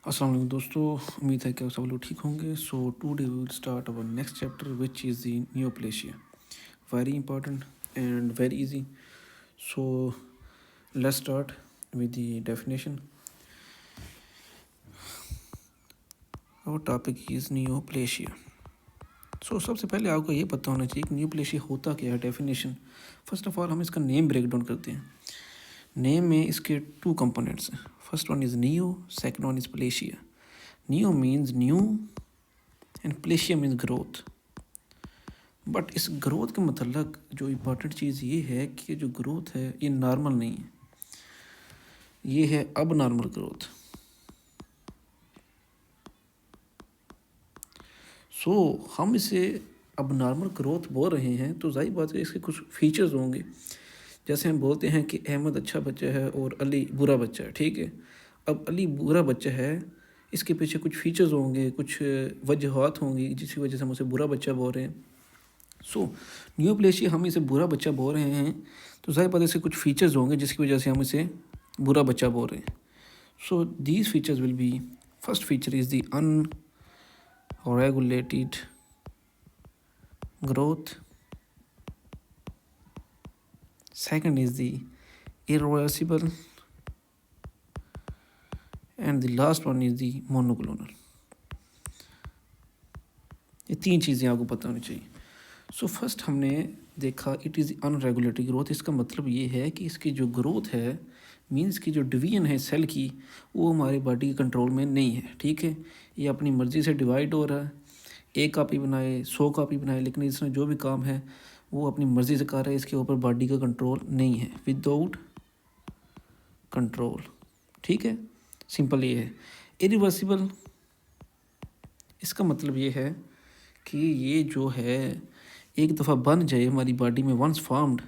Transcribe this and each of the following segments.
अस्सलाम वालेकुम दोस्तों, उम्मीद है कि आप सब लोग ठीक होंगे। So today we will start our next chapter which is the neoplasia. Very important and very easy. So let's start with the definition. Our topic is neoplasia. सो सबसे पहले आपको ये पता होना चाहिए कि नियोप्लेशिया होता क्या है। डेफिनेशन, फर्स्ट ऑफ ऑल हम इसका नेम ब्रेक डाउन करते हैं। नेम में इसके टू कंपोनेंट्स हैं। First one is neo, second one is प्लेशिया। Neo means new and प्लेशिया means growth. But इस ग्रोथ के मतलब जो इम्पॉर्टेंट चीज़ ये है कि जो ग्रोथ है ये नॉर्मल नहीं है, ये है अब नॉर्मल ग्रोथ। सो हम इसे अब नॉर्मल ग्रोथ बोल रहे हैं तो जाहिर बात है इसके कुछ फीचर्स होंगे। जैसे हम बोलते हैं कि अहमद अच्छा बच्चा है और अली बुरा बच्चा है, ठीक है। अब अली बुरा बच्चा है, इसके पीछे कुछ फीचर्स होंगे, कुछ वजूहात होंगी जिसकी वजह से हम उसे बुरा बच्चा बोल रहे हैं। सो नियोप्लेशिया हम इसे बुरा बच्चा बोल रहे हैं तो जाहिर बात है इसके कुछ फीचर्स होंगे जिसकी वजह से हम इसे बुरा बच्चा बोल रहे हैं। So these features will be, first feature is the unregulated growth, second is the irreversible, and the last one is the monoclonal। ये तीन चीज़ें आपको पता होनी चाहिए। सो फर्स्ट हमने देखा इट इज़ अनरेगुलेटेड ग्रोथ। इसका मतलब ये है कि इसकी जो ग्रोथ है मीन्स की जो डिवीजन है सेल की वो हमारे बॉडी के कंट्रोल में नहीं है, ठीक है। ये अपनी मर्ज़ी से डिवाइड हो रहा है, एक कापी बनाए 100 कापी बनाए, लेकिन इसमें जो भी काम है वो अपनी मर्ज़ी से कर रहा है, इसके ऊपर बॉडी का कंट्रोल नहीं है, विदाउट कंट्रोल, ठीक है। सिंपल ये है। इरिवर्सिबल, इसका मतलब ये है कि ये जो है एक दफ़ा बन जाए हमारी बॉडी में, once formed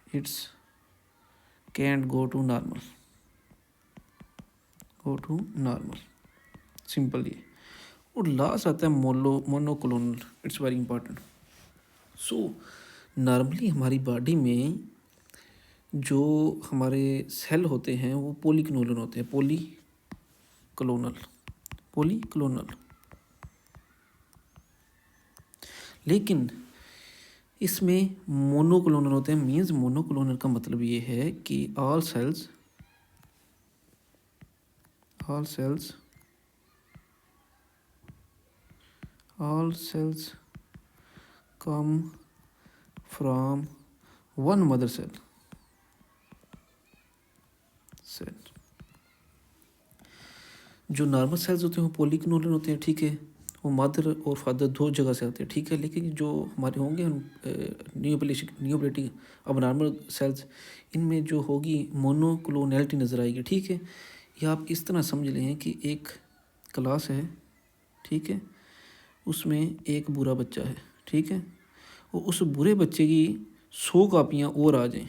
it's can't go to normal, simple ये। और लास्ट आता है monoclonal, it's very important. So normally हमारी बॉडी में जो हमारे सेल होते हैं वो पॉलीक्लोनल होते हैं, पॉलीक्लोनल। लेकिन इसमें मोनोक्लोनल होते हैं। मीन्स मोनोक्लोनल का मतलब ये है कि all cells come from one mother cell. जो नॉर्मल सेल्स होते हैं वो पॉलीक्लोनल होते हैं, ठीक है। वो मदर और फादर दो जगह से आते हैं, ठीक है। लेकिन जो हमारे होंगे नियोप्लेटिक अब नॉर्मल सेल्स, इनमें जो होगी मोनोक्लोनैलिटी नज़र आएगी, ठीक है। ये आप इस तरह समझ लें कि एक क्लास है, ठीक है, उसमें एक बुरा बच्चा है, ठीक है। और उस बुरे बच्चे की 100 कापियाँ और आ जाएँ,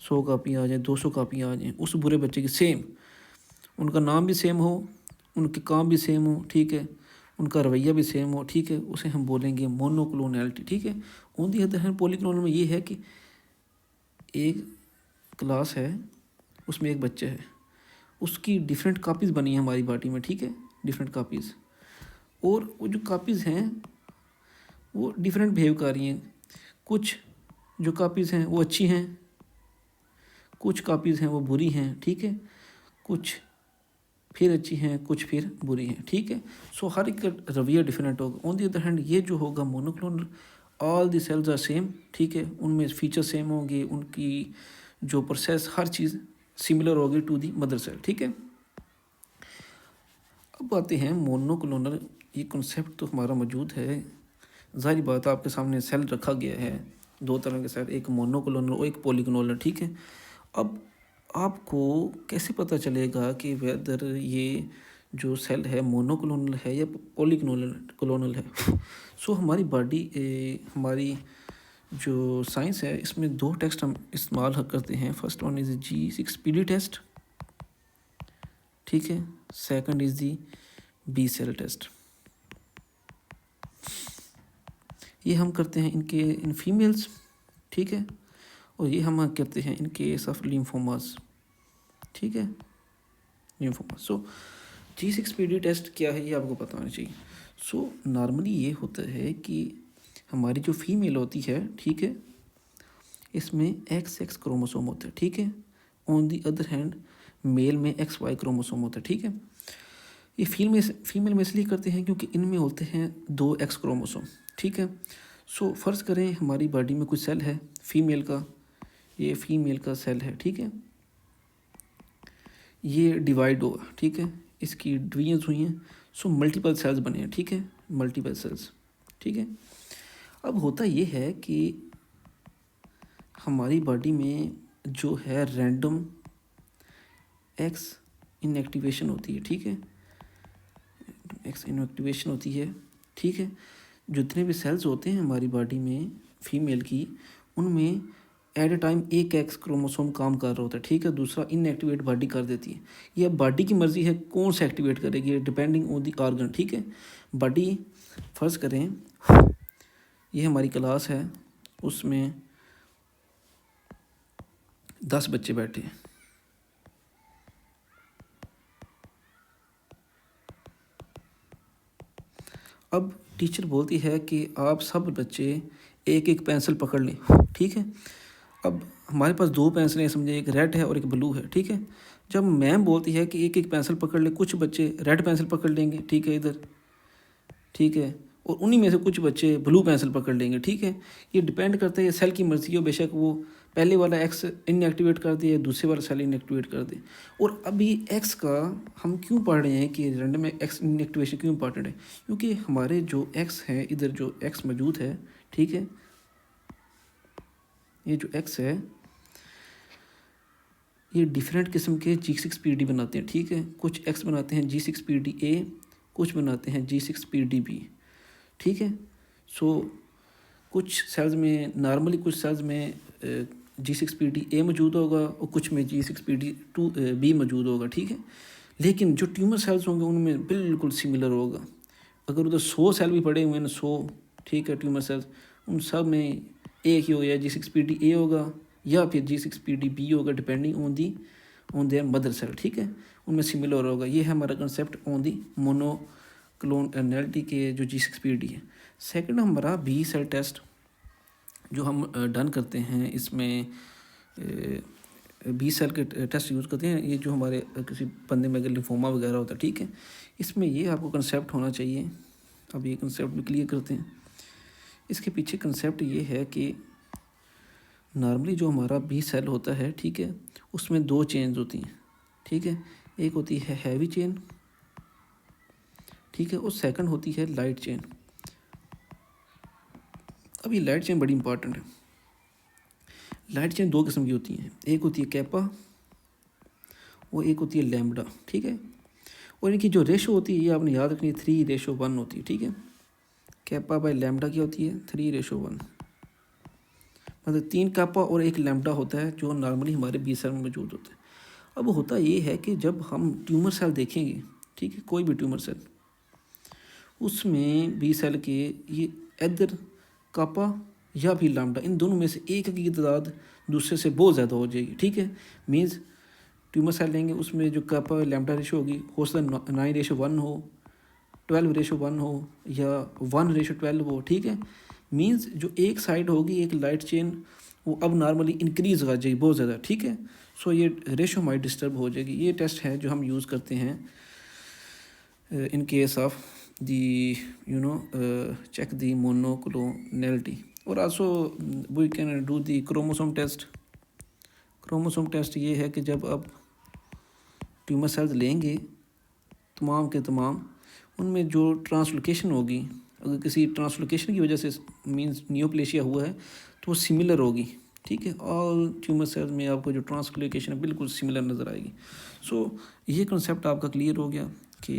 100 कापियाँ आ जाएँ, 200 कापियाँ आ जाएँ उस बुरे बच्चे की सेम, उनका नाम भी सेम हो, उनके काम भी सेम हो, ठीक है, उनका रवैया भी सेम हो, ठीक है, उसे हम बोलेंगे मोनोक्लोनैलिटी, ठीक है। On the other hand polyclonal में ये है कि एक क्लास है, उसमें एक बच्चा है, उसकी डिफरेंट कापीज़ बनी हैं हमारी बॉडी में, ठीक है, डिफरेंट कापीज़। और वो जो कापीज़ हैं वो डिफरेंट बिहेव कर रही हैं। कुछ जो कापीज़ हैं वो अच्छी हैं, कुछ कापीज़ हैं वो बुरी हैं, ठीक है, कुछ फिर अच्छी हैं, कुछ फिर बुरी हैं, ठीक है। सो हर एक रवैया डिफरेंट होगा। ऑन दी अदर हैंड ये जो होगा monoclonal, all the cells are same, ठीक है, उनमें फीचर सेम होंगे, उनकी जो प्रोसेस हर चीज़ सिमिलर होगी टू दी मदर सेल, ठीक है। अब आते हैं मोनोक्लोनल। ये कॉन्सेप्ट तो हमारा मौजूद है, जाहिर बात है आपके सामने सेल रखा गया है, दो तरह के सेल, एक मोनोक्लोनल और एक पॉलीक्लोनल, ठीक है। अब आपको कैसे पता चलेगा कि वेदर ये जो सेल है मोनोक्लोनल है या पॉलीक्लोनल है। सो हमारी बॉडी, हमारी जो साइंस है इसमें दो टेस्ट हम इस्तेमाल करते हैं। First one is G6PD test, ठीक है, second is the B cell test. ये हम करते हैं इन फीमेल्स, ठीक है, और ये हम करते हैं इन केस ऑफ लिम्फोमास, ठीक है, लिम्फोमास। सो G6PD टेस्ट क्या है ये आपको पता होना चाहिए। सो नॉर्मली ये होता है कि हमारी जो फीमेल होती है, ठीक है, इसमें XX क्रोमोसोम होता है, ठीक है। On the other hand male में XY क्रोमोसोम होता है, ठीक है। ये फीमेल में इसलिए करते हैं क्योंकि इनमें होते हैं 2X क्रोमोसोम, ठीक है। सो फ़र्ज़ करें हमारी बॉडी में कोई सेल है फीमेल का, ये फीमेल का सेल है, ठीक है, ये डिवाइड हुआ, ठीक है, इसकी डिवीजन्स हुई हैं, सो मल्टीपल सेल्स बने हैं, ठीक है, मल्टीपल सेल्स, ठीक है। अब होता ये है कि हमारी बॉडी में जो है रैंडम एक्स इनएक्टिवेशन होती है, ठीक है, एक्स इनएक्टिवेशन होती है, ठीक है। जितने भी सेल्स होते हैं हमारी बॉडी में फीमेल की, उनमें एट ए टाइम एक एक्स क्रोमोसोम काम कर रहा होता है, ठीक है, दूसरा इनएक्टिवेट बॉडी कर देती है। ये अब बॉडी की मर्ज़ी है कौन सा एक्टिवेट करेगी, डिपेंडिंग ऑन दी ऑर्गन, ठीक है। बॉडी फ़र्ज़ करें ये हमारी क्लास है, उसमें 10 बच्चे बैठे हैं, अब टीचर बोलती है कि आप सब बच्चे एक एक पेंसिल पकड़ लें, ठीक है। अब हमारे पास 2 पेंसिलें समझे, एक रेड है और एक ब्लू है, ठीक है। जब मैम बोलती है कि एक एक पेंसिल पकड़ ले, कुछ बच्चे रेड पेंसिल पकड़ लेंगे, ठीक है, इधर, ठीक है, और उन्हीं में से कुछ बच्चे ब्लू पेंसिल पकड़ लेंगे, ठीक है। ये डिपेंड करता है ये सेल की मर्ज़ी हो, बेशक वो पहले वाला एक्स इनएक्टिवेट कर दे, दूसरे वाला सेल इनएक्टिवेट कर दे। और अभी एक्स का हम क्यों पढ़ रहे हैं कि रैंडम में एक्स इनएक्टिवेशन क्यों इंपॉर्टेंट है, क्योंकि हमारे जो एक्स है, इधर जो एक्स मौजूद है, ठीक है, ये जो एक्स है ये डिफरेंट किस्म के G6PD बनाते हैं, ठीक है। कुछ एक्स बनाते हैं G6PD-A, कुछ बनाते हैं G6PD-B, ठीक है। सो कुछ सेल्स में नॉर्मली कुछ सेल्स में G6PD-A मौजूद होगा और कुछ में G6PD-B मौजूद होगा, ठीक है। लेकिन जो ट्यूमर सेल्स होंगे उनमें बिल्कुल सिमिलर होगा। अगर उधर 100 सेल भी पड़े हुए हैं, 100, ठीक है, ट्यूमर सेल्स, उन सब में एक ही होगा, या G6PD-A होगा या फिर G6PD-B होगा, depending on their mother cell, ठीक है, उनमें सिमिलर होगा। ये है हमारा कंसेप्ट ऑन दी मोनोक्लोनैलिटी के जो G6PD है। सेकंड हमारा बी सेल टेस्ट जो हम डन करते हैं, इसमें बी सेल के टेस्ट यूज़ करते हैं। ये जो हमारे किसी बंदे में अगर लिम्फोमा वगैरह होता है, ठीक है, इसमें ये आपको कंसेप्ट होना चाहिए। अब ये कंसेप्ट भी क्लियर करते हैं। इसके पीछे कंसेप्ट ये है कि नॉर्मली जो हमारा बी सेल होता है, ठीक है, उसमें 2 चेन्स होती हैं, ठीक है। एक होती है हैवी चेन, ठीक है, और सेकंड होती है लाइट चेन। अब ये लाइट चेन बड़ी इंपॉर्टेंट है। लाइट चेन 2 किस्म की होती हैं, एक होती है कैपा और एक होती है लैम्बडा, ठीक है। और इनकी जो रेशो होती है ये आपने याद रखनी है, 3:1 होती है, ठीक है। कैपा बाय लैम्बडा क्या होती है, 3:1, मतलब 3 कैपा और 1 लैम्बडा होता है जो नॉर्मली हमारे बी सेल में मौजूद होता है। अब होता ये है कि जब हम ट्यूमर सेल देखेंगे, ठीक है, कोई भी ट्यूमर सेल, उसमें बी सेल के ये इधर कापा या फिर लैम्बडा, इन दोनों में से एक की तादाद दूसरे से बहुत ज़्यादा हो जाएगी, ठीक है। मीन्स ट्यूमर सेल लेंगे, उसमें जो कापा लैम्बडा रेशो होगी, हो सकता है 9:1 हो, 12:1 हो, या 1:12 हो, ठीक है। मीन्स जो एक साइड होगी एक लाइट चेन, वो अब नॉर्मली इंक्रीज़ आ जाएगी बहुत ज़्यादा, ठीक है। सो ये रेशो हमारी डिस्टर्ब हो जाएगी। ये टेस्ट है जो हम यूज़ करते हैं in case of the check the monoclonality, और also we can do the chromosome test. Chromosome test ये है कि जब आप ट्यूमर सेल्स लेंगे तमाम के तमाम, उनमें जो ट्रांसलोकेशन होगी, अगर किसी ट्रांसलोकेशन की वजह से मींस नियोप्लेशिया हुआ है तो वो सिमिलर होगी, ठीक है। ऑल ट्यूमर सेल्स में आपको जो ट्रांसलोकेशन है बिल्कुल सिमिलर नज़र आएगी। सो ये कंसेप्ट आपका क्लियर हो गया कि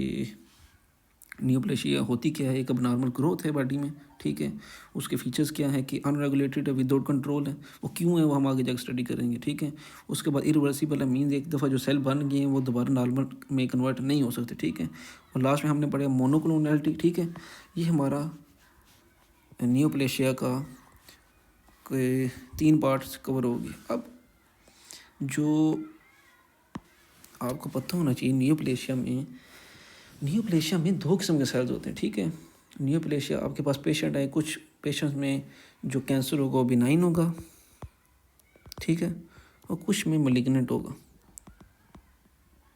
नियोप्लेशिया होती क्या है, एक अब नॉर्मल ग्रोथ है बॉडी में, ठीक है। उसके फीचर्स क्या हैं कि अनरेगुलेटेड है, विदाउट कंट्रोल है, वो क्यों है वो हम आगे जाकर स्टडी करेंगे, ठीक है। उसके बाद इरिवर्सिबल है, मीन्स एक दफ़ा जो सेल बन गए हैं वो दोबारा नॉर्मल में कन्वर्ट नहीं हो सकते, ठीक है। और लास्ट में हमने पढ़ा मोनोक्लोनैलिटी, ठीक है। ये हमारा नियोप्लेशिया का के 3 पार्ट्स कवर हो गए। अब जो आपको पता होना चाहिए, नियोप्लेशिया में 2 किस्म के सेल्स होते हैं, ठीक है। नियोप्लेशिया आपके पास पेशेंट आए, कुछ पेशेंट्स में जो कैंसर होगा वो बिनाइन होगा, ठीक है, और कुछ में मलिग्नेंट होगा,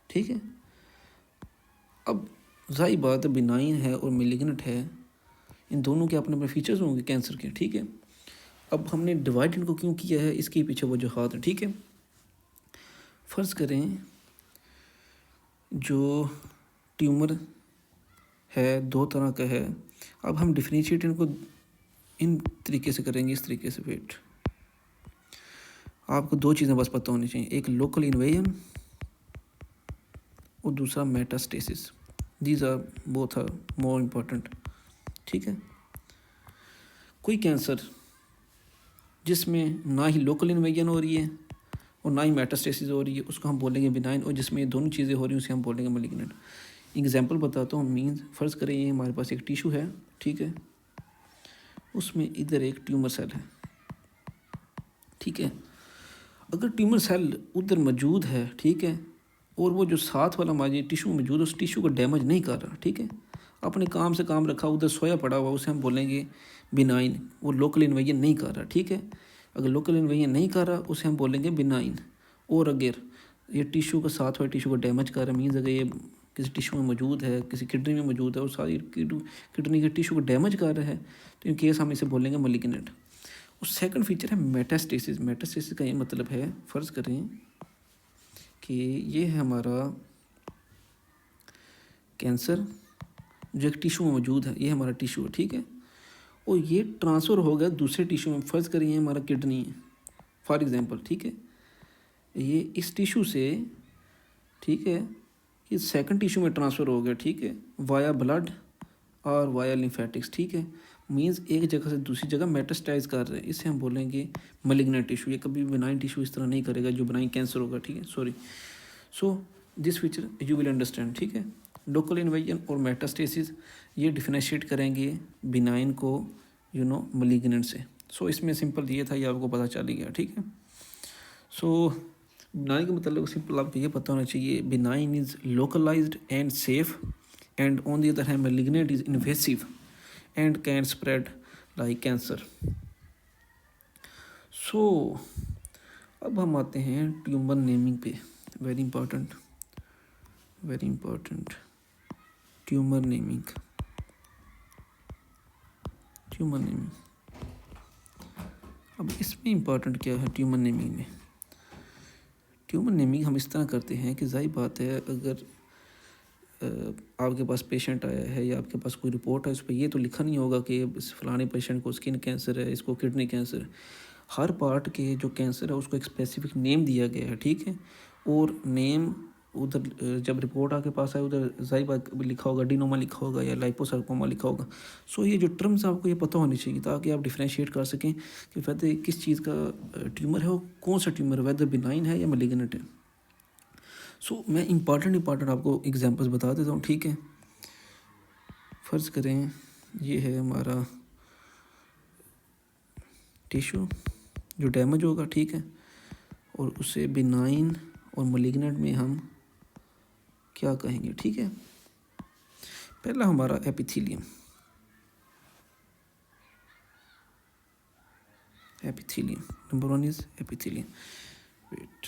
ठीक है। अब जाहिर बात है बिनाइन है और मेलिग्नेंट है, इन दोनों के अपने अपने फीचर्स होंगे कैंसर के, ठीक है। अब हमने डिवाइड इनको क्यों किया है, इसके पीछे वजूहात है, ठीक है। फ़र्ज़ करें जो ट्यूमर है 2 तरह का है। अब हम डिफरेंशिएट इनको इन तरीके से करेंगे, इस तरीके से। वेट, आपको 2 चीज़ें बस पता होनी चाहिए, एक लोकल इन्वेजन और दूसरा metastasis. These are both are more important, ठीक है। कोई कैंसर जिसमें ना ही लोकल इन्वेजन हो रही है और ना ही मेटास्टेसिस हो रही है, उसको हम बोलेंगे बिनाइन, और जिसमें ये दोनों चीज़ें हो रही हैं उसे हम बोलेंगे मलिग्नेंट। एग्जांपल बताता हूँ। मीन्स फ़र्ज़ करें ये हमारे पास एक टिशू है, ठीक है, उसमें इधर एक ट्यूमर सेल है, ठीक है। अगर ट्यूमर सेल उधर मौजूद है, ठीक है, और वो जो साथ वाला हमारे टिशू मौजूद है उस टिशू को डैमेज नहीं कर रहा, ठीक है, अपने काम से काम रखा, उधर सोया पड़ा हुआ, उसे हम बोलेंगे बिनाइन। वो लोकल इन्वेजन नहीं कर रहा, ठीक है। अगर लोकल इन्वेजन नहीं कर रहा उसे हम बोलेंगे बिनाइन। और अगर ये टिशू का साथ वाले टिशू को डैमेज कर रहा है, मीन्स अगर ये किसी टिशू में मौजूद है, किसी किडनी में मौजूद है और सारी किडनी के टिशू को डैमेज कर रहा है, तो इन केस हम इसे बोलेंगे मलिग्नेंट। और सेकंड फीचर है मेटास्टेसिस। मेटास्टेसिस का ये मतलब है, फ़र्ज़ करें कि ये है हमारा कैंसर जो एक टिशू में मौजूद है, ये हमारा टिशू है, ठीक है, और ये ट्रांसफ़र हो गया दूसरे टिशू में। फ़र्ज़ करिए ये हमारा किडनी है फॉर एग्ज़ाम्पल, ठीक है, ये इस टिशू से, ठीक है, ये सेकंड टिशू में ट्रांसफ़र हो गया, ठीक है, वाया ब्लड और वाया लिम्फेटिक्स, ठीक है। मीन्स एक जगह से दूसरी जगह मेटास्टाइज कर रहे हैं, इसे हम बोलेंगे मलिग्नेंट टिशू। ये कभी बिनाइन टिशू इस तरह नहीं करेगा जो बिनाइन कैंसर होगा, ठीक है, sorry. So this feature you will understand, ठीक है। लोकल इन्वेजन और मेटास्टेसिस ये डिफरेंशिएट करेंगे बिनाइन को मलिग्नेंट से। सो इसमें सिंपल ये था, ये आपको पता चल ही गया, ठीक है। सो बिनाइन का मतलब सिंपल आपको ये पता होना चाहिए, benign is localized and safe, and on the other hand malignant is invasive and can spread like cancer. So अब हम आते हैं ट्यूमर नेमिंग पे। Very important, very important, tumour naming. Tumour naming, अब इसमें इम्पॉर्टेंट क्या है ट्यूमर नेमिंग में। ट्यूमर नेमिंग हम इस तरह करते हैं कि जाहिर बात है, अगर आपके पास पेशेंट आया है या आपके पास कोई रिपोर्ट है, उस पर ये तो लिखा नहीं होगा कि इस फलाने पेशेंट को स्किन कैंसर है, इसको किडनी कैंसर है। हर पार्ट के जो कैंसर है उसको एक स्पेसिफिक नेम दिया गया है, ठीक है। और नेम उधर जब रिपोर्ट आपके पास आए उधर जाहिर बात लिखा होगा, एडिनोमा लिखा होगा या लाइपोसार्कोमा लिखा होगा। सो ये जो टर्म्स आपको ये पता होनी चाहिए ताकि आप डिफ्रेंशिएट कर सकें कि वैसे किस चीज़ का ट्यूमर है, वो कौन सा ट्यूमर है, वैदर बिनाइन है या मलिग्नेंट है। सो मैं इम्पॉर्टेंट आपको एग्जांपल्स बता देता हूँ, ठीक है। फ़र्ज़ करें ये है हमारा टिश्यू जो डैमेज होगा, ठीक है, और उसे बिनाइन और मलिग्नेंट में हम क्या कहेंगे, ठीक है। पहला हमारा epithelium. Epithelium number 1 is epithelium. Wait,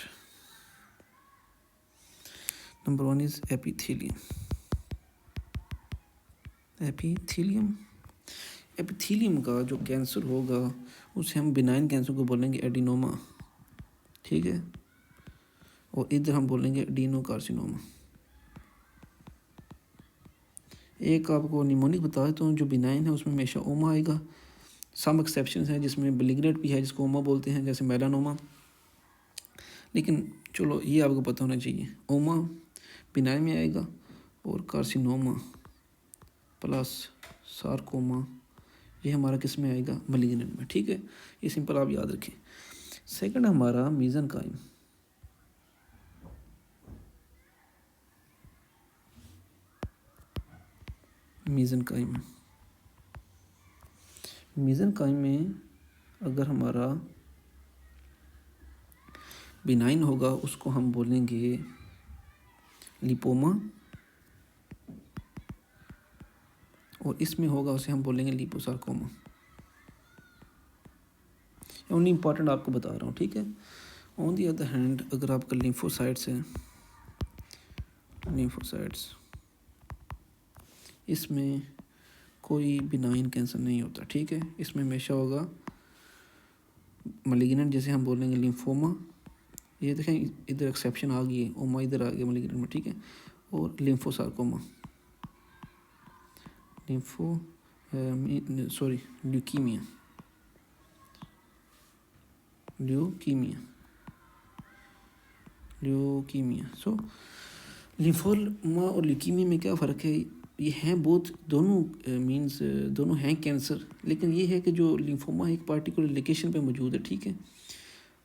number 1 is epithelium. Epithelium, epithelium का जो कैंसर होगा उसे हम बिनाइन कैंसर को बोलेंगे एडिनोमा, ठीक है, और इधर हम बोलेंगे एडिनोकार्सिनोमा। एक आपको निमोनिक बता देता हूँ, जो बिनाइन है उसमें हमेशा ओमा आएगा। सम एक्सेप्शंस हैं जिसमें मलिग्नेंट भी है जिसको ओमा बोलते हैं, जैसे मेलानोमा। लेकिन चलो ये आपको पता होना चाहिए, ओमा बिनाइन में आएगा और कार्सिनोमा प्लस सार्कोमा ये हमारा किस में आएगा, मलिग्नेंट में, ठीक है। ये सिंपल आप याद रखें। सेकंड हमारा मीज़ेनकाइम। मीज़ेनकाइम, मीज़नकाइम में अगर हमारा बिनाइन होगा उसको हम बोलेंगे लिपोमा, और इसमें होगा उसे हम बोलेंगे लिपोसार्कोमा। ओनली इम्पॉर्टेंट आपको बता रहा हूँ, ठीक है। ऑन दी अदर हैंड अगर आपका लिम्फोसाइट्स है, लिम्फोसाइट्स, इसमें कोई बिनाइन कैंसर नहीं होता, ठीक है। इसमें हमेशा होगा मलिग्नेंट, जैसे हम बोलेंगे लिम्फोमा। ये देखें इधर एक्सेप्शन आ गई है, ओमा इधर आ गया मलिग्नेंट में, ठीक है। और लिम्फोसार्कोमा, ल्यूकीमिया, सो लिम्फोमा और ल्यूकीमिया में क्या फ़र्क है? ये हैं बोथ, दोनों मींस दोनों हैं कैंसर, लेकिन ये है कि जो लिम्फोमा एक पार्टिकुलर लोकेशन पे मौजूद है, ठीक है,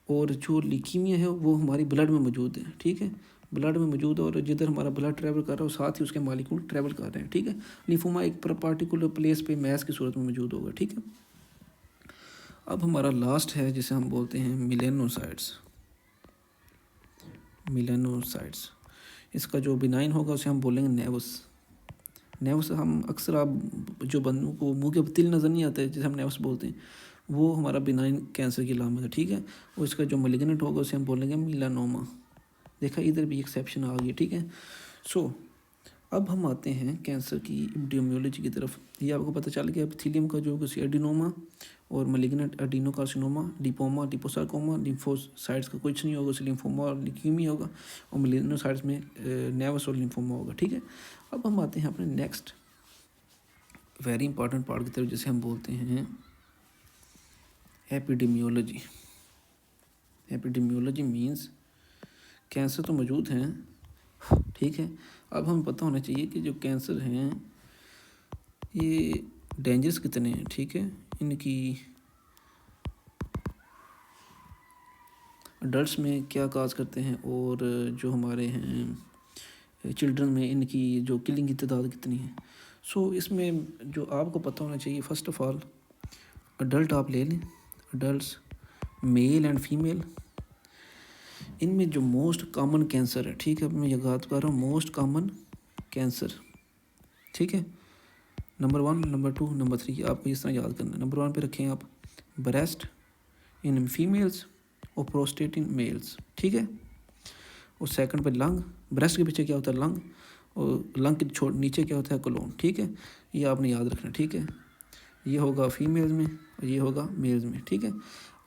और जो ल्यूकीमिया है वो हमारी ब्लड में मौजूद है, ठीक है। ब्लड में मौजूद है और जिधर हमारा ब्लड ट्रैवल कर रहा है वो साथ ही उसके मालिक्यूल ट्रैवल कर रहे हैं, ठीक है। लिम्फोमा एक पार्टिकुलर प्लेस पे मैस की सूरत में मौजूद होगा, ठीक है। अब हमारा लास्ट है जिसे हम बोलते हैं मिलेनोसाइट्स। मिलेनोसाइट्स, इसका जो बिनाइन होगा उसे हम बोलेंगे नेवस। नेवस हम अक्सर, आप जो बंदों को मुंह के तिल नज़र नहीं आता है जिसे हम नेवस बोलते हैं, वो हमारा बिनाइन कैंसर की अलामत है, ठीक है। और इसका जो मलिग्नेंट होगा उसे हम बोलेंगे मिलानोमा। देखा इधर भी एक्सेप्शन आ गई, ठीक है। सो अब हम आते हैं कैंसर की एपिडेमियोलॉजी की तरफ। ये आपको पता चल गया एपिथेलियम का जो किसी एडिनोमा और मलिग्नेंट एडिनोकार्सिनोमा, लिपोमा, लिपोसार्कोमा, लिम्फोसाइट्स का कुछ नहीं होगा, उसे लिम्फोमा और ल्यूकीमिया होगा, और मेलिनोसाइट्स में नेवस और लिम्फोमा होगा, ठीक है। अब हम आते हैं अपने नेक्स्ट वेरी इंपॉर्टेंट पार्ट की तरफ, जिसे हम बोलते हैं एपिडेमियोलॉजी। एपिडेमियोलॉजी मीन्स कैंसर तो मौजूद हैं, ठीक है। अब हमें पता होना चाहिए कि जो कैंसर हैं ये डेंजरस कितने हैं, ठीक है। इनकी अडल्ट्स में क्या काज करते हैं, और जो हमारे हैं चिल्ड्रन में इनकी जो किलिंग की तादाद कितनी है। सो इसमें जो आपको पता होना चाहिए, फ़र्स्ट ऑफ ऑल अडल्ट आप ले लें, अडल्ट्स मेल एंड फीमेल, इनमें जो मोस्ट कॉमन कैंसर है, ठीक है, मैं ये बात कर रहा हूँ मोस्ट कॉमन कैंसर, ठीक है। नंबर 1, नंबर 2, नंबर 3 आपको इस तरह याद करना है। नंबर 1 पे रखें आप ब्रेस्ट इन फीमेल्स और प्रोस्टेट इन मेल्स, ठीक है। और सेकंड पे लंग, ब्रेस्ट के पीछे क्या होता है लंग, और लंग के नीचे क्या होता है कोलोन, ठीक है। ये आपने याद रखना, ठीक है। ये होगा फीमेल्स में और ये होगा मेल्स में, ठीक है।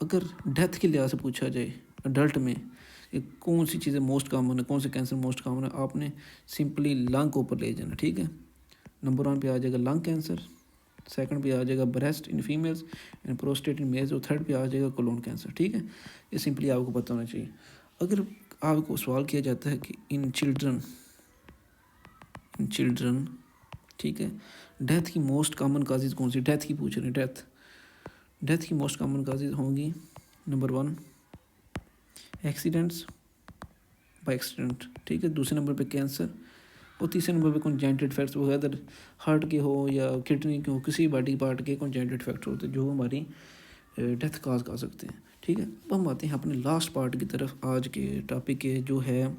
अगर डेथ के लिहाज से पूछा जाए अडल्ट में कि कौन सी चीज़ें मोस्ट कॉमन है, कौन से कैंसर मोस्ट कॉमन है, आपने सिंपली लंग को ऊपर ले जाना, ठीक है। नंबर 1 पे आ जाएगा लंग कैंसर, सेकंड पे आ जाएगा breast in females and prostate in males, और थर्ड पे आ जाएगा कोलोन कैंसर, ठीक है। ये सिंपली आपको पता होना चाहिए। अगर आपको सवाल किया जाता है कि इन चिल्ड्रन, ठीक है, डेथ की मोस्ट कॉमन काजेज कौन सी, डेथ की पूछ रहे हैं, डेथ की मोस्ट कॉमन काजेज होंगी नंबर 1 एक्सीडेंट्स बाय एक्सीडेंट, ठीक है। दूसरे नंबर पे कैंसर, और तीसरे नंबर पे कॉन्जेनिटल डिफेक्ट्स, वो अदर हार्ट के हो या किडनी के हो, किसी बॉडी पार्ट के कॉन्जेनिटल डिफेक्ट होते हैं जो हमारी डेथ काज कर सकते हैं, ठीक है। अब हम आते हैं अपने लास्ट पार्ट की तरफ आज के टॉपिक के, जो है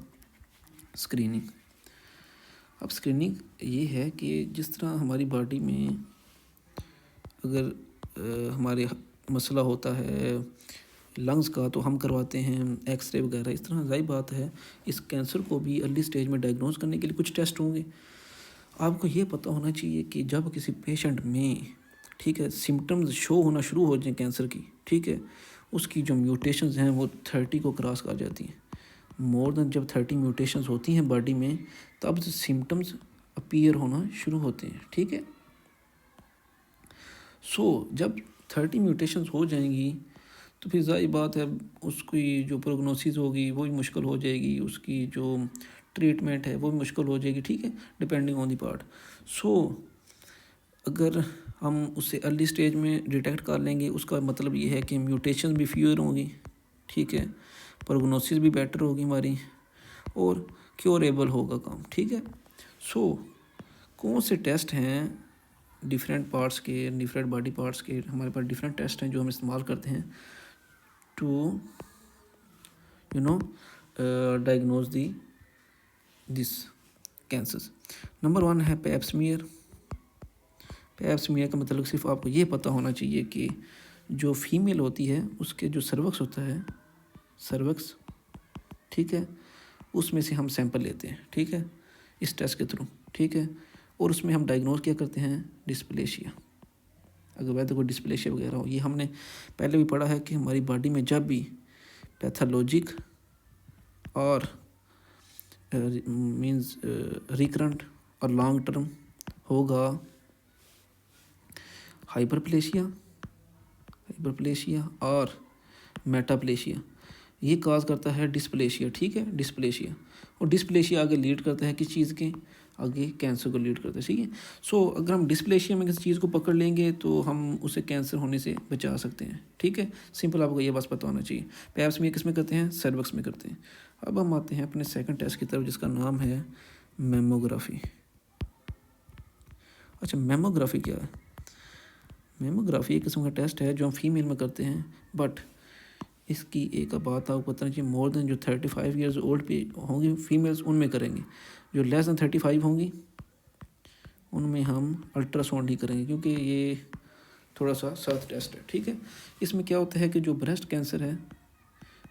स्क्रीनिंग। अब स्क्रीनिंग ये है कि जिस तरह हमारी बॉडी में अगर हमारे मसला होता है लंग्स का तो हम करवाते हैं एक्सरे वगैरह, इस तरह जाहिर बात है इस कैंसर को भी अर्ली स्टेज में डायग्नोज करने के लिए कुछ टेस्ट होंगे। आपको ये पता होना चाहिए कि जब किसी पेशेंट में, ठीक है, सिम्टम्स शो होना शुरू हो जाए कैंसर की, ठीक है, उसकी जो म्यूटेशंस हैं वो 30 को क्रॉस कर जाती हैं। मोर देन जब 30 म्यूटेशंस होती हैं बॉडी में, तब सिम्टम्स अपीयर होना शुरू होते हैं, ठीक है। सो जब 30 म्यूटेशंस हो जाएंगी तो फिर जाहिर बात है उसकी जो प्रोग्नोसिस होगी वो भी मुश्किल हो जाएगी, उसकी जो ट्रीटमेंट है वो भी मुश्किल हो जाएगी, ठीक है, डिपेंडिंग ऑन दी पार्ट। सो अगर हम उससे अर्ली स्टेज में डिटेक्ट कर लेंगे, उसका मतलब ये है कि म्यूटेशन भी फ्यूअर होंगी, ठीक है, प्रोग्नोसिस भी बेटर होगी हमारी, और क्योरेबल होगा काम, ठीक है। सो कौन से टेस्ट हैं डिफरेंट पार्ट्स के, डिफरेंट बॉडी पार्ट्स के हमारे पास डिफरेंट टेस्ट हैं जो हम इस्तेमाल करते हैं to you know diagnose the this cancers. Number 1 है पैप स्मीयर। पैप स्मीयर का मतलब सिर्फ आपको ये पता होना चाहिए कि जो फीमेल होती है उसके जो सर्वक्स होता है, सर्वक्स, ठीक है, उसमें से हम सैंपल लेते हैं, ठीक है, इस टेस्ट के थ्रू, ठीक है, और उसमें हम डायग्नोज क्या करते हैं, डिस्प्लेशिया। अगर वैसे कोई डिस्प्लेशिया वगैरह हो, ये हमने पहले भी पढ़ा है कि हमारी बॉडी में जब भी पैथोलॉजिक और मींस रिकरेंट और लॉन्ग टर्म होगा हाइपरप्लेशिया और मेटाप्लेशिया, ये काज करता है डिस्प्लेशिया, ठीक है, डिस्प्लेशिया। और डिस्प्लेशिया आगे लीड करता है किस चीज़ के, आगे कैंसर को लीड करता है, ठीक है। सो अगर हम डिस्प्लेशिया में किसी चीज़ को पकड़ लेंगे तो हम उसे कैंसर होने से बचा सकते हैं, ठीक है। सिंपल आपको ये बस पता होना चाहिए। पैप्स में किस में करते हैं, सर्वक्स में करते हैं। अब हम आते हैं अपने सेकंड टेस्ट की तरफ जिसका नाम है मेमोग्राफी। अच्छा, मेमोग्राफी क्या है? मेमोग्राफी एक किस्म का टेस्ट है जो हम फीमेल में करते हैं, बट इसकी एक बात आपको पता चाहिए, मोर देन जो 35 ईयर्स ओल्ड पे होंगी फीमेल्स उनमें करेंगे, जो लेस देन 35 होंगी उनमें हम अल्ट्रासाउंड ही करेंगे, क्योंकि ये थोड़ा सा सख्त टेस्ट है, ठीक है। इसमें क्या होता है कि जो ब्रेस्ट कैंसर है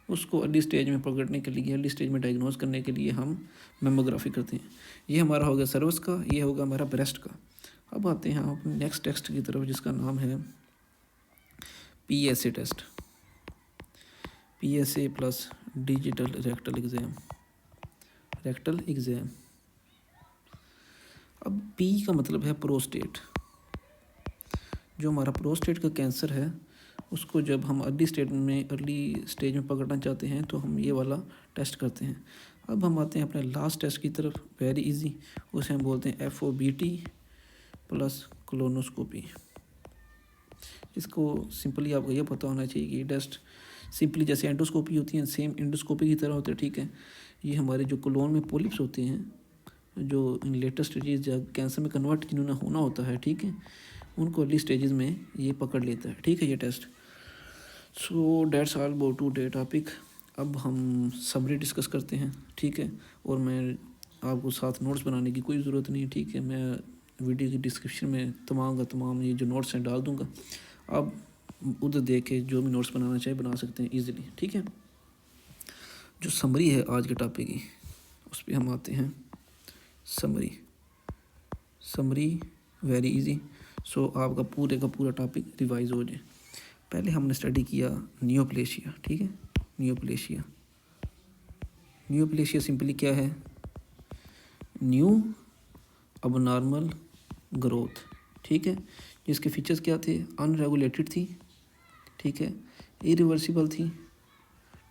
उसको अर्ली स्टेज में पकड़ने के लिए, अर्ली स्टेज में डायग्नोज करने के लिए हम मेमोग्राफी करते हैं। ये हमारा हो गया सर्वस का, ये होगा हमारा ब्रेस्ट का। अब आते हैं हम नेक्स्ट टेस्ट की तरफ जिसका नाम है PSA test. PSA plus digital rectal exam, rectal exam. अब P का मतलब है प्रोस्टेट। जो हमारा प्रोस्टेट का कैंसर है उसको जब हम अर्ली स्टेज में पकड़ना चाहते हैं तो हम ये वाला टेस्ट करते हैं। अब हम आते हैं अपने लास्ट टेस्ट की तरफ, वेरी इजी, उसे हम बोलते हैं FOBT प्लस कोलोनोस्कोपी। इसको सिंपली आपको ये पता होना चाहिए कि टेस्ट सिंपली जैसे एंडोस्कोपी होती है सेम एंडोस्कोपी की तरह होते हैं, ठीक है। ये हमारे जो कोलोन में पोलिप्स होते हैं जो इन लेटेस्ट स्टेजेस जब कैंसर में कन्वर्ट जिन्होंने होना होता है, ठीक है, उनको अर्ली स्टेजेस में ये पकड़ लेता है, ठीक है, ये test. So that's all about today topic. अब हम समरी डिस्कस करते हैं, ठीक है, और मैं आपको साथ नोट्स बनाने की कोई ज़रूरत नहीं है, ठीक है। मैं वीडियो की डिस्क्रिप्शन में तमाम ये जो नोट्स हैं डाल दूँगा, आप उधर देख के जो भी नोट्स बनाना चाहे बना सकते हैं ईजिली, ठीक है। जो समरी है आज के टॉपिक की उस पर हम आते हैं। समरी वेरी इजी, सो आपका पूरे का पूरा टॉपिक रिवाइज हो जाए। पहले हमने स्टडी किया नियोप्लेशिया, ठीक है, नियोप्लेशिया सिंपली क्या है, न्यू अबनॉर्मल ग्रोथ, ठीक है, जिसके फीचर्स क्या थे, अनरेगुलेटेड थी, ठीक है, इरिवर्सिबल थी,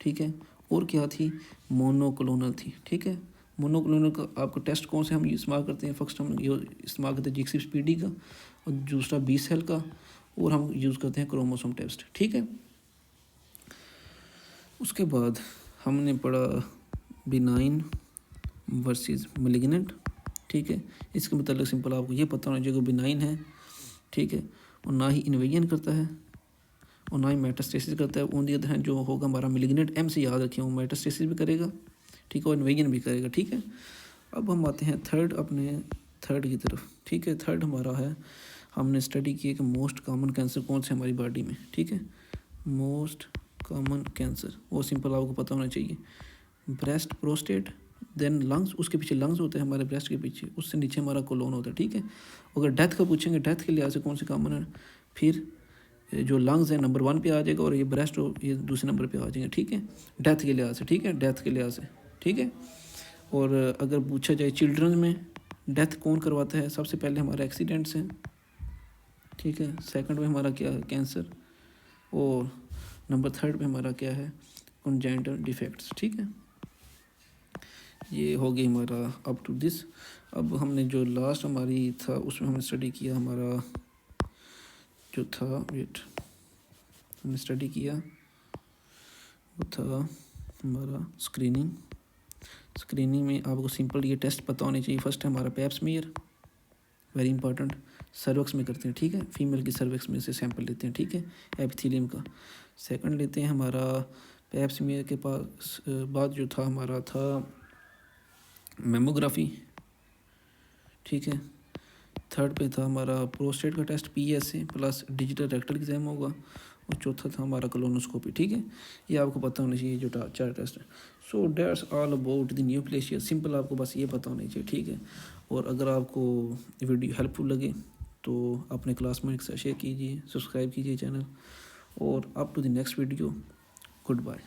ठीक है, और क्या थी, मोनोक्लोनल थी, ठीक है। मोनोक्लोनल का आपका टेस्ट कौन से हम इस्तेमाल करते हैं, फर्स्ट हम ये इस्तेमाल करते हैं G6PD का, और दूसरा B सेल का, और हम यूज़ करते हैं क्रोमोसोम टेस्ट, ठीक है। उसके बाद हमने पढ़ा बिनाइन वर्सेस मैलिग्नेंट, ठीक है। इसके मतलब सिंपल आपको ये पता होना चाहिए कि बिनाइन है, ठीक है, और ना ही इन्वेजन करता है और ना ही मेटास्टेसिस करता है। ऑन दी अदर हैंड जो होगा हमारा मैलिग्नेंट, M से याद रखें, वो मेटास्टेसिस भी करेगा, ठीक है, और इन्वेजन भी करेगा, ठीक है। अब हम आते हैं थर्ड की तरफ, ठीक है। थर्ड हमारा है, हमने स्टडी की कि मोस्ट कॉमन कैंसर कौन से हमारी बॉडी में, ठीक है, मोस्ट कॉमन कैंसर, वो सिंपल आपको पता होना चाहिए, ब्रेस्ट, प्रोस्टेट, देन लंग्स, उसके पीछे लंग्स होते हैं हमारे ब्रेस्ट के पीछे, उससे नीचे हमारा कोलोन होता है, ठीक है। अगर डेथ का पूछेंगे, डेथ के लिहाज से कौन से कॉमन है, फिर जो लंग्स है नंबर 1 पे आ जाएगा और ये ब्रेस्ट ये दूसरे नंबर पे आ जाएंगे, ठीक है, डेथ के लिहाज से, ठीक है, डेथ के लिहाज से, ठीक है। और अगर पूछा जाए चिल्ड्रन में डेथ कौन करवाता है, सबसे पहले हमारा एक्सीडेंट्स हैं, ठीक है, सेकंड में हमारा क्या है, कैंसर, और नंबर 3 पे हमारा क्या है, कॉन्जेनिटल डिफेक्ट्स, ठीक है। ये हो गई हमारा अप टू दिस। अब हमने जो लास्ट हमारी था उसमें हमने स्टडी किया हमारा जो था, हमने स्टडी किया वो था हमारा स्क्रीनिंग में आपको सिंपल ये टेस्ट पता होने चाहिए। फर्स्ट है हमारा पैप स्मीयर, वेरी इंपॉर्टेंट। सर्वक्स में करते हैं, ठीक है, फीमेल की सर्वक्स में से सैंपल लेते हैं, ठीक है, एपिथेलियम का। सेकंड लेते हैं हमारा पैप स्मीयर के पास बाद जो था हमारा था मेमोग्राफी, ठीक है। थर्ड पे था हमारा प्रोस्टेट का test PSA plus digital rectal exam होगा, और चौथा था हमारा कोलोनोस्कोपी, ठीक है। ये आपको पता होना चाहिए जो 4 टेस्ट है। सो that's all about the nucleus, simple आपको बस ये पता होना चाहिए, ठीक है। और अगर आपको वीडियो हेल्पफुल लगे तो अपने क्लासमेट के साथ शेयर कीजिए, सब्सक्राइब कीजिए चैनल, और up to the next video, good bye.